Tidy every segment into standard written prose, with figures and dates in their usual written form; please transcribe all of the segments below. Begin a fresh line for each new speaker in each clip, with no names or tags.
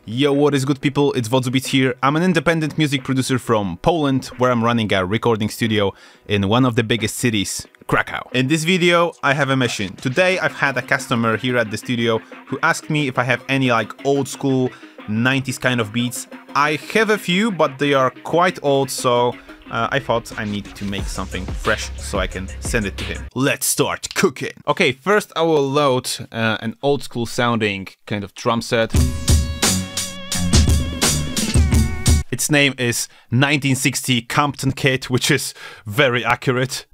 Yo, what is good people, it's Wodzu here. I'm an independent music producer from Poland, where I'm running a recording studio in one of the biggest cities, Krakow. In this video, I have a mission. Today I've had a customer here at the studio who asked me if I have any like old school 90s kind of beats. I have a few, but they are quite old, so I thought I need to make something fresh so I can send it to him. Let's start cooking! Okay, first I will load an old school sounding kind of drum set. Its name is 1960 Compton Kit, which is very accurate.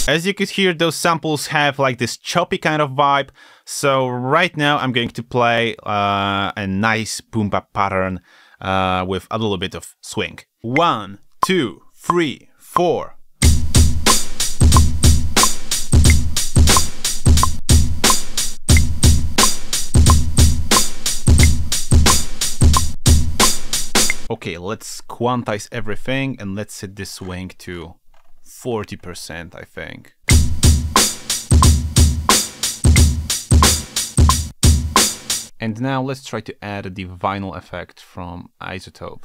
As you could hear, those samples have like this choppy kind of vibe. So right now I'm going to play a nice boom bap pattern with a little bit of swing. 1, 2, 3, 4. Okay, let's quantize everything and let's set this swing to 40%, I think. And now let's try to add the vinyl effect from iZotope.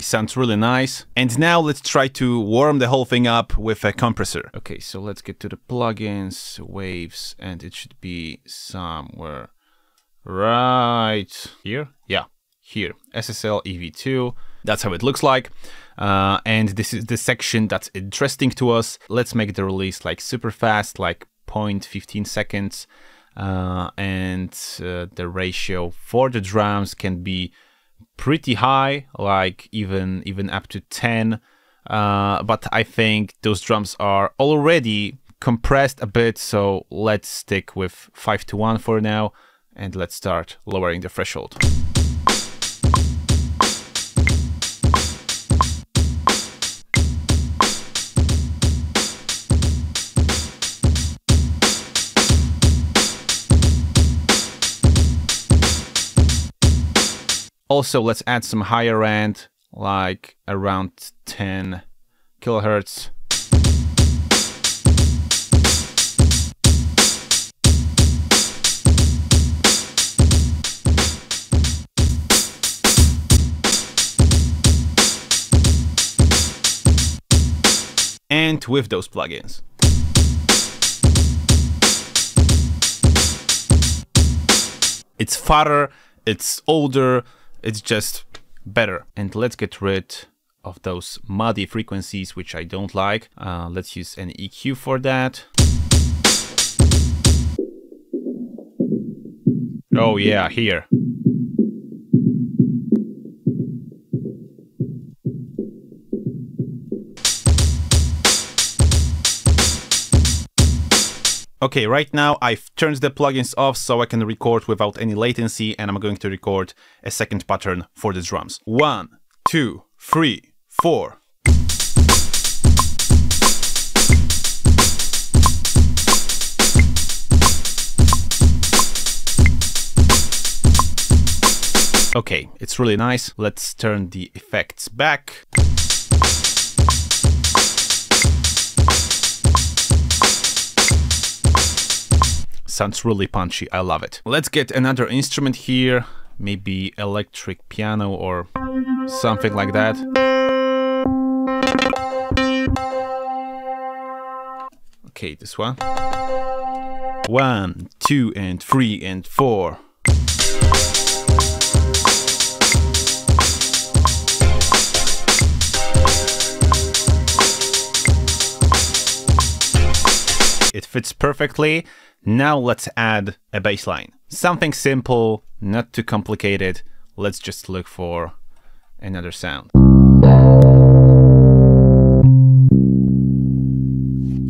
Sounds really nice. And now let's try to warm the whole thing up with a compressor. Okay, so let's get to the plugins, waves, and it should be somewhere right here. Yeah, here, SSL EV2. That's how it looks like. And this is the section that's interesting to us. Let's make the release like super fast, like 0.15 seconds. And the ratio for the drums can be pretty high, like even up to 10. But I think those drums are already compressed a bit, so let's stick with 5:1 for now, and let's start lowering the threshold. Also, let's add some higher end, like around 10 kilohertz. And with those plugins. It's fatter, it's older, it's just better. And let's get rid of those muddy frequencies, which I don't like. Let's use an EQ for that. Oh yeah, here. Okay, right now I've turned the plugins off so I can record without any latency, and I'm going to record a second pattern for the drums. 1, 2, 3, 4. Okay, it's really nice. Let's turn the effects back. Sounds really punchy, I love it. Let's get another instrument here, maybe electric piano or something like that. Okay, this one. 1, 2, and 3, and 4. It fits perfectly. Now let's add a bass line. Something simple, not too complicated. Let's just look for another sound.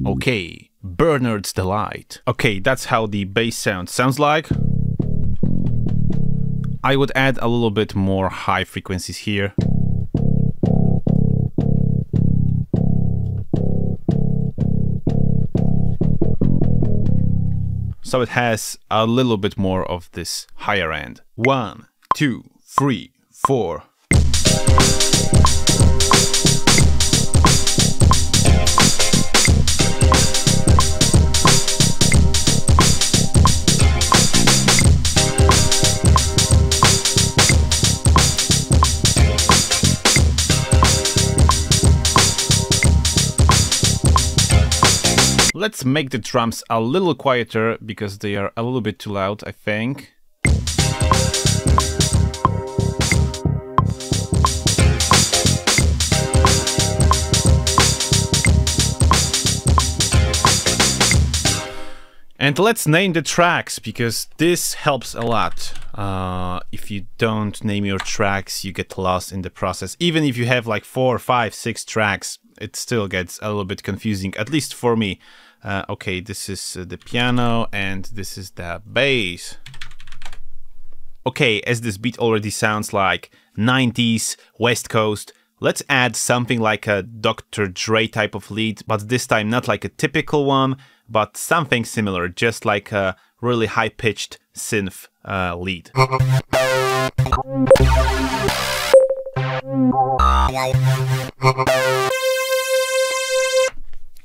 Okay, Bernard's Delight. Okay, that's how the bass sounds like. I would add a little bit more high frequencies here. So it has a little bit more of this higher end. 1, 2, 3, 4. Let's make the drums a little quieter because they are a little bit too loud, I think. And let's name the tracks, because this helps a lot. If you don't name your tracks, you get lost in the process. Even if you have like 4, 5, 6 tracks, it still gets a little bit confusing, at least for me. Okay, this is the piano and this is the bass. Okay, as this beat already sounds like 90s West Coast, let's add something like a Dr. Dre type of lead, but this time not like a typical one, but something similar, just like a really high-pitched synth lead.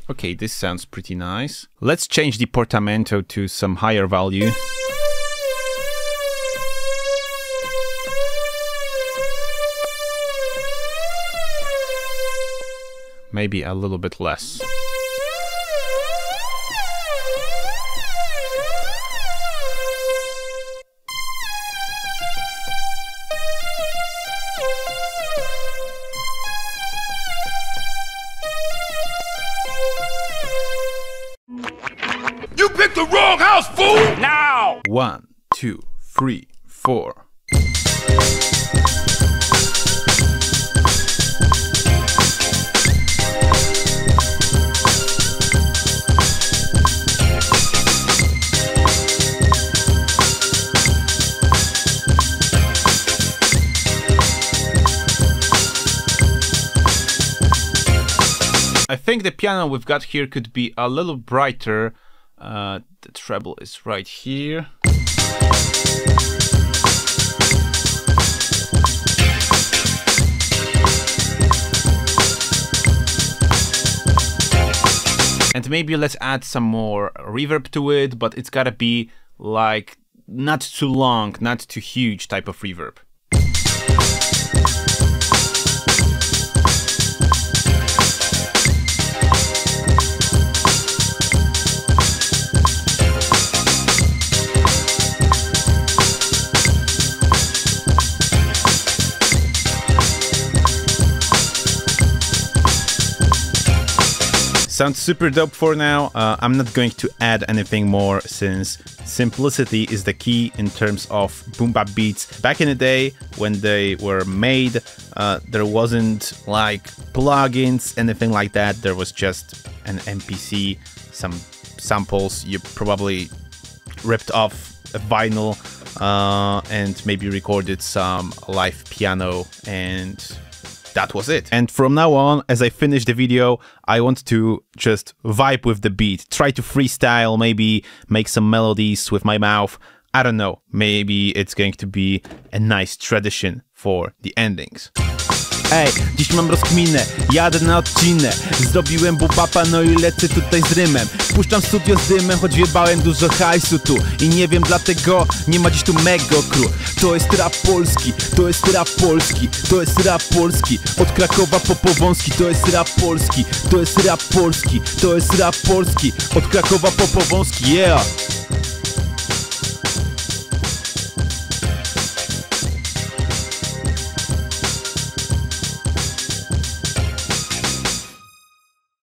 Okay, this sounds pretty nice. Let's change the portamento to some higher value. Maybe a little bit less.
You picked the wrong house, fool! Now!
1, 2, 3, 4. I think the piano we've got here could be a little brighter. The treble is right here. And maybe let's add some more reverb to it, but it's gotta be like not too long, not too huge type of reverb. Sounds super dope for now. I'm not going to add anything more since simplicity is the key in terms of boom bap beats. Back in the day when they were made, there wasn't like plugins, anything like that. There was just an MPC, some samples. You probably ripped off a vinyl and maybe recorded some live piano, and that was it. And from now on, as I finish the video, I want to just vibe with the beat, try to freestyle, maybe make some melodies with my mouth. I don't know, maybe it's going to be a nice tradition for the endings.
Ej, dziś mam rozkminę, jadę na odcinek. Zrobiłem bubapa, no i lecę tutaj z rymem. Puszczam studio z dymem, choć wjebałem dużo hajsu tu. I nie wiem, dlatego nie ma dziś tu mego crew. To jest rap polski, to jest rap polski, to jest rap polski. Od Krakowa po Powązki, to jest rap polski, to jest rap polski, to jest rap polski. Od Krakowa po Powązki, yeah!